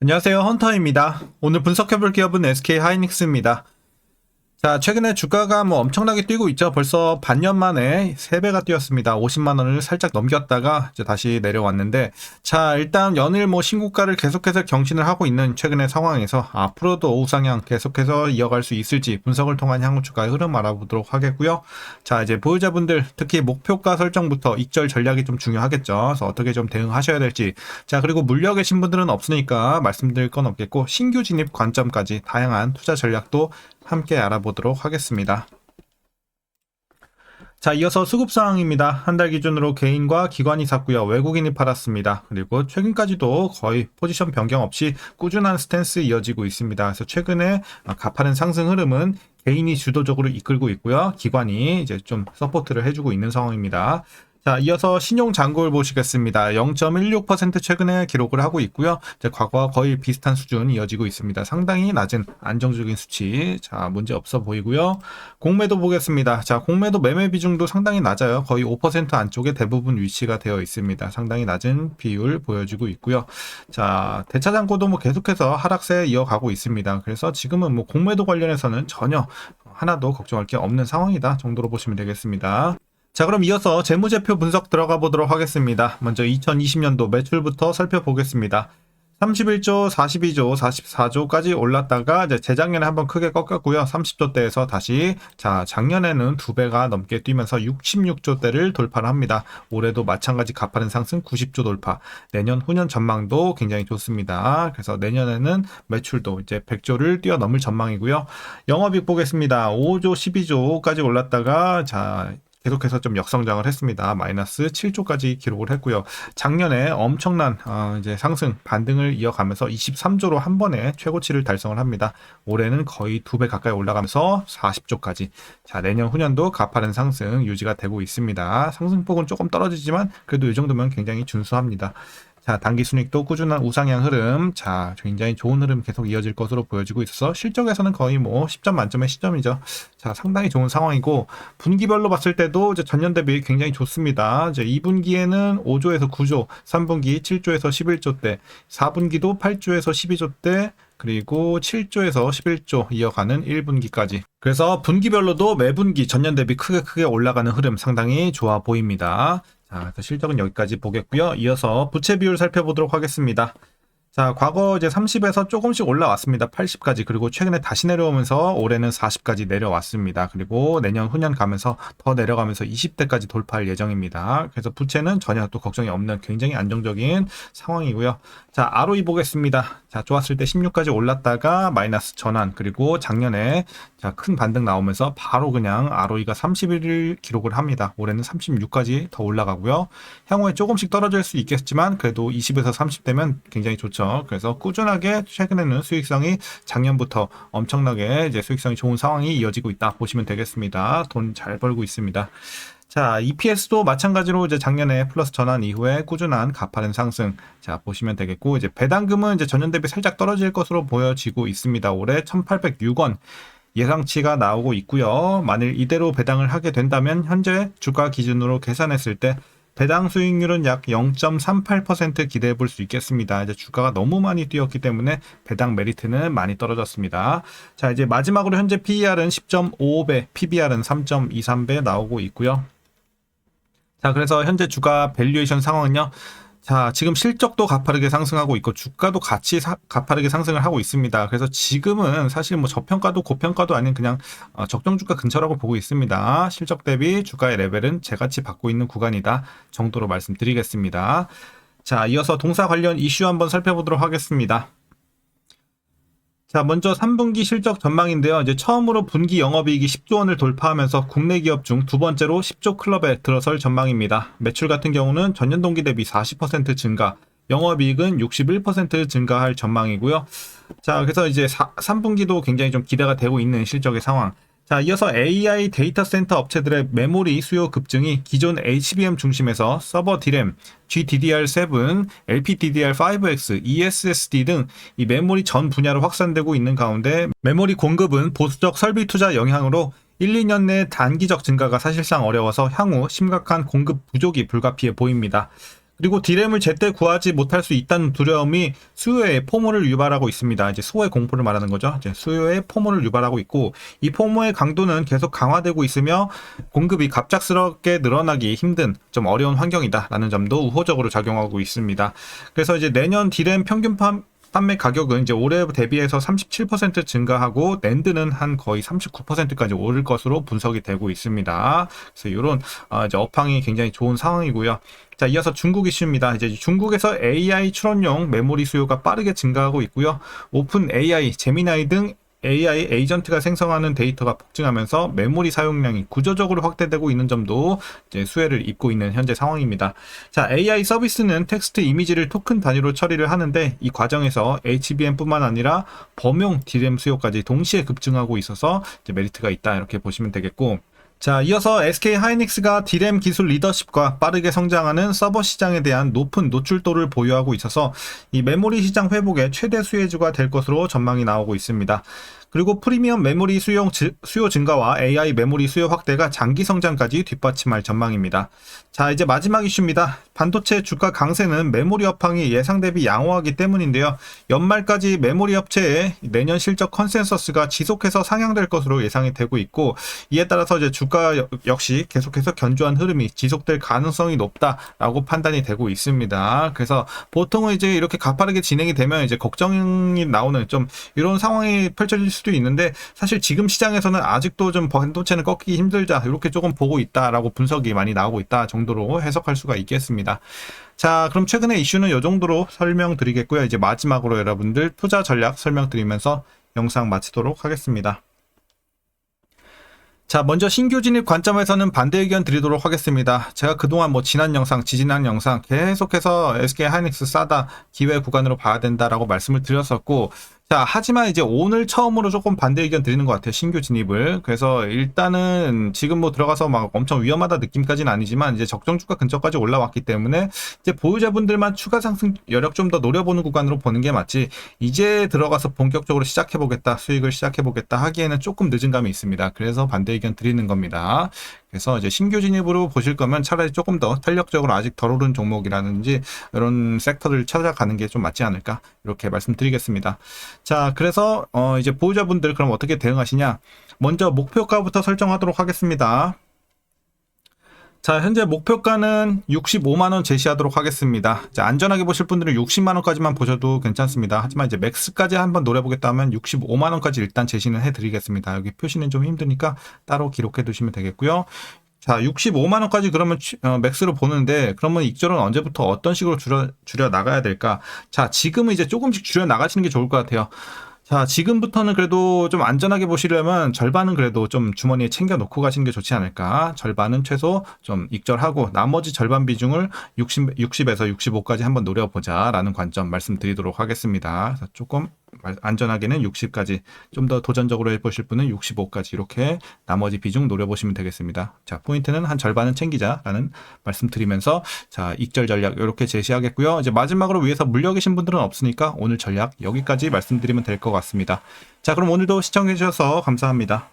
안녕하세요, 헌터입니다. 오늘 분석해볼 기업은 SK 하이닉스입니다. 자, 최근에 주가가 엄청나게 뛰고 있죠. 벌써 반년 만에 3배가 뛰었습니다. 50만 원을 살짝 넘겼다가 이제 다시 내려왔는데, 자, 일단 연일 신고가를 계속해서 경신을 하고 있는 최근의 상황에서 앞으로도 우상향 계속해서 이어갈 수 있을지 분석을 통한 향후 주가의 흐름 알아보도록 하겠고요. 자, 이제 보유자분들 특히 목표가 설정부터 익절 전략이 좀 중요하겠죠. 그래서 어떻게 좀 대응하셔야 될지. 자, 그리고 물려 계신 분들은 없으니까 말씀드릴 건 없겠고, 신규 진입 관점까지 다양한 투자 전략도 함께 알아보도록 하겠습니다. 자, 이어서 수급상황입니다. 한 달 기준으로 개인과 기관이 샀고요. 외국인이 팔았습니다. 그리고 최근까지도 거의 포지션 변경 없이 꾸준한 스탠스 이어지고 있습니다. 그래서 최근에 가파른 상승 흐름은 개인이 주도적으로 이끌고 있고요. 기관이 이제 좀 서포트를 해주고 있는 상황입니다. 자, 이어서 신용 잔고를 보시겠습니다. 0.16% 최근에 기록을 하고 있고요. 이제 과거와 거의 비슷한 수준 이어지고 있습니다. 상당히 낮은 안정적인 수치. 자, 문제 없어 보이고요. 공매도 보겠습니다. 자, 공매도 매매 비중도 상당히 낮아요. 거의 5% 안쪽에 대부분 위치가 되어 있습니다. 상당히 낮은 비율 보여지고 있고요. 자, 대차 잔고도 계속해서 하락세 이어가고 있습니다. 그래서 지금은 공매도 관련해서는 전혀 하나도 걱정할 게 없는 상황이다 정도로 보시면 되겠습니다. 자, 그럼 이어서 재무제표 분석 들어가 보도록 하겠습니다. 먼저 2020년도 매출부터 살펴보겠습니다. 31조, 42조, 44조까지 올랐다가 이제 재작년에 한번 크게 꺾였고요. 30조대에서 다시 작년에는 2배가 넘게 뛰면서 66조대를 돌파를 합니다. 올해도 마찬가지 가파른 상승 90조 돌파. 내년 후년 전망도 굉장히 좋습니다. 그래서 내년에는 매출도 이제 100조를 뛰어넘을 전망이고요. 영업이익 보겠습니다. 5조, 12조까지 올랐다가 계속해서 좀 역성장을 했습니다. 마이너스 7조까지 기록을 했고요. 작년에 엄청난 이제 상승 반등을 이어가면서 23조로 한 번에 최고치를 달성을 합니다. 올해는 거의 2배 가까이 올라가면서 40조까지. 자, 내년 후년도 가파른 상승 유지가 되고 있습니다. 상승폭은 조금 떨어지지만 그래도 이 정도면 굉장히 준수합니다. 자, 당기 순이익도 꾸준한 우상향 흐름. 자, 굉장히 좋은 흐름 계속 이어질 것으로 보여지고 있어서 실적에서는 거의 10점 만점의 10점이죠. 자, 상당히 좋은 상황이고 분기별로 봤을 때도 이제 전년 대비 굉장히 좋습니다. 이제 2분기에는 5조에서 9조, 3분기 7조에서 11조대, 4분기도 8조에서 12조대, 그리고 7조에서 11조 이어가는 1분기까지. 그래서 분기별로도 매분기 전년 대비 크게 올라가는 흐름 상당히 좋아 보입니다. 자, 그래서 실적은 여기까지 보겠고요. 이어서 부채 비율 살펴보도록 하겠습니다. 자, 과거 이제 30에서 조금씩 올라왔습니다. 80까지. 그리고 최근에 다시 내려오면서 올해는 40까지 내려왔습니다. 그리고 내년 후년 가면서 더 내려가면서 20대까지 돌파할 예정입니다. 그래서 부채는 전혀 또 걱정이 없는 굉장히 안정적인 상황이고요. 자, ROE 보겠습니다. 자, 좋았을 때 16까지 올랐다가 마이너스 전환. 그리고 작년에 큰 반등 나오면서 바로 그냥 ROE가 31을 기록을 합니다. 올해는 36까지 더 올라가고요. 향후에 조금씩 떨어질 수 있겠지만 그래도 20에서 30대면 굉장히 좋죠. 그래서 꾸준하게 최근에는 수익성이 작년부터 엄청나게 이제 수익성이 좋은 상황이 이어지고 있다 보시면 되겠습니다. 돈 잘 벌고 있습니다. 자, EPS도 마찬가지로 이제 작년에 플러스 전환 이후에 꾸준한 가파른 상승. 자, 보시면 되겠고, 이제 배당금은 이제 전년 대비 살짝 떨어질 것으로 보여지고 있습니다. 올해 1,806원. 예상치가 나오고 있고요. 만일 이대로 배당을 하게 된다면 현재 주가 기준으로 계산했을 때 배당 수익률은 약 0.38% 기대해 볼 수 있겠습니다. 이제 주가가 너무 많이 뛰었기 때문에 배당 메리트는 많이 떨어졌습니다. 자, 이제 마지막으로 현재 PER은 10.55배, PBR은 3.23배 나오고 있고요. 자, 그래서 현재 주가 밸류에이션 상황은요. 자, 지금 실적도 가파르게 상승하고 있고 주가도 같이 가파르게 상승을 하고 있습니다. 그래서 지금은 사실 저평가도 고평가도 아닌 그냥 적정 주가 근처라고 보고 있습니다. 실적 대비 주가의 레벨은 제같이 받고 있는 구간이다 정도로 말씀드리겠습니다. 자, 이어서 동사 관련 이슈 한번 살펴보도록 하겠습니다. 자, 먼저 3분기 실적 전망인데요. 이제 처음으로 분기 영업이익이 10조 원을 돌파하면서 국내 기업 중 두 번째로 10조 클럽에 들어설 전망입니다. 매출 같은 경우는 전년 동기 대비 40% 증가, 영업이익은 61% 증가할 전망이고요. 자, 그래서 이제 3분기도 굉장히 좀 기대가 되고 있는 실적의 상황. 자, 이어서 AI 데이터 센터 업체들의 메모리 수요 급증이 기존 HBM 중심에서 서버 D램, GDDR7, LPDDR5X, ESSD 등 이 메모리 전 분야로 확산되고 있는 가운데 메모리 공급은 보수적 설비 투자 영향으로 1, 2년 내 단기적 증가가 사실상 어려워서 향후 심각한 공급 부족이 불가피해 보입니다. 그리고 D램을 제때 구하지 못할 수 있다는 두려움이 수요의 포모를 유발하고 있습니다. 이제 수요의 공포를 말하는 거죠. 이제 수요의 포모를 유발하고 있고, 이 포모의 강도는 계속 강화되고 있으며 공급이 갑작스럽게 늘어나기 힘든 좀 어려운 환경이다라는 점도 우호적으로 작용하고 있습니다. 그래서 이제 내년 D램 평균 판매 가격은 이제 올해 대비해서 37% 증가하고 낸드는 한 거의 39%까지 오를 것으로 분석이 되고 있습니다. 그래서 이런 이제 업황이 굉장히 좋은 상황이고요. 자, 이어서 중국 이슈입니다. 이제 중국에서 AI 추론용 메모리 수요가 빠르게 증가하고 있고요. 오픈 AI, 제미나이 등 AI 에이전트가 생성하는 데이터가 폭증하면서 메모리 사용량이 구조적으로 확대되고 있는 점도 이제 수혜를 입고 있는 현재 상황입니다. 자, AI 서비스는 텍스트 이미지를 토큰 단위로 처리를 하는데 이 과정에서 HBM뿐만 아니라 범용 DRAM 수요까지 동시에 급증하고 있어서 이제 메리트가 있다 이렇게 보시면 되겠고, 자, 이어서 SK 하이닉스가 D램 기술 리더십과 빠르게 성장하는 서버 시장에 대한 높은 노출도를 보유하고 있어서 이 메모리 시장 회복의 최대 수혜주가 될 것으로 전망이 나오고 있습니다. 그리고 프리미엄 메모리 수요 증가와 AI 메모리 수요 확대가 장기 성장까지 뒷받침할 전망입니다. 자, 이제 마지막 이슈입니다. 반도체 주가 강세는 메모리 업황이 예상 대비 양호하기 때문인데요. 연말까지 메모리 업체의 내년 실적 컨센서스가 지속해서 상향될 것으로 예상이 되고 있고, 이에 따라서 이제 주가 역시 계속해서 견조한 흐름이 지속될 가능성이 높다라고 판단이 되고 있습니다. 그래서 보통은 이제 이렇게 가파르게 진행이 되면 이제 걱정이 나오는 좀 이런 상황이 펼쳐질 수도 있는데, 사실 지금 시장에서는 아직도 좀 반도체는 꺾기 힘들다 이렇게 조금 보고 있다라고 분석이 많이 나오고 있다 정도로 해석할 수가 있겠습니다. 자, 그럼 최근의 이슈는 이 정도로 설명드리겠고요. 이제 마지막으로 여러분들 투자 전략 설명드리면서 영상 마치도록 하겠습니다. 자, 먼저 신규 진입 관점에서는 반대 의견 드리도록 하겠습니다. 제가 그동안 지난 영상, 지지난 영상 계속해서 SK 하이닉스 싸다, 기회 구간으로 봐야 된다라고 말씀을 드렸었고, 자, 하지만 이제 오늘 처음으로 조금 반대 의견 드리는 것 같아요. 신규 진입을. 그래서 일단은 지금 들어가서 막 엄청 위험하다 느낌까지는 아니지만 이제 적정 주가 근처까지 올라왔기 때문에 이제 보유자분들만 추가 상승 여력 좀 더 노려보는 구간으로 보는 게 맞지, 이제 들어가서 본격적으로 시작해보겠다, 수익을 시작해보겠다 하기에는 조금 늦은 감이 있습니다. 그래서 반대 의견 드리는 겁니다. 그래서 이제 신규 진입으로 보실 거면 차라리 조금 더 탄력적으로 아직 덜 오른 종목이라든지 이런 섹터를 찾아가는 게 좀 맞지 않을까 이렇게 말씀드리겠습니다. 자, 그래서 이제 보유자분들 그럼 어떻게 대응하시냐? 먼저 목표가부터 설정하도록 하겠습니다. 자, 현재 목표가는 65만원 제시하도록 하겠습니다. 자, 안전하게 보실 분들은 60만원까지만 보셔도 괜찮습니다. 하지만 이제 맥스까지 한번 노려보겠다 하면 65만원까지 일단 제시는 해드리겠습니다. 여기 표시는 좀 힘드니까 따로 기록해 두시면 되겠고요. 자, 65만원까지 그러면 맥스로 보는데, 그러면 익절은 언제부터 어떤 식으로 줄여 나가야 될까? 자, 지금은 이제 조금씩 줄여 나가시는 게 좋을 것 같아요. 자, 지금부터는 그래도 좀 안전하게 보시려면 절반은 그래도 좀 주머니에 챙겨 놓고 가시는 게 좋지 않을까. 절반은 최소 좀 익절하고 나머지 절반 비중을 60에서 65까지 한번 노려보자 라는 관점 말씀드리도록 하겠습니다. 그래서 조금 안전하게는 60까지, 좀 더 도전적으로 해보실 분은 65까지 이렇게 나머지 비중 노려보시면 되겠습니다. 자, 포인트는 한 절반은 챙기자라는 말씀드리면서, 자, 익절 전략 이렇게 제시하겠고요. 이제 마지막으로 위에서 물려 계신 분들은 없으니까 오늘 전략 여기까지 말씀드리면 될 것 같습니다. 자, 그럼 오늘도 시청해 주셔서 감사합니다.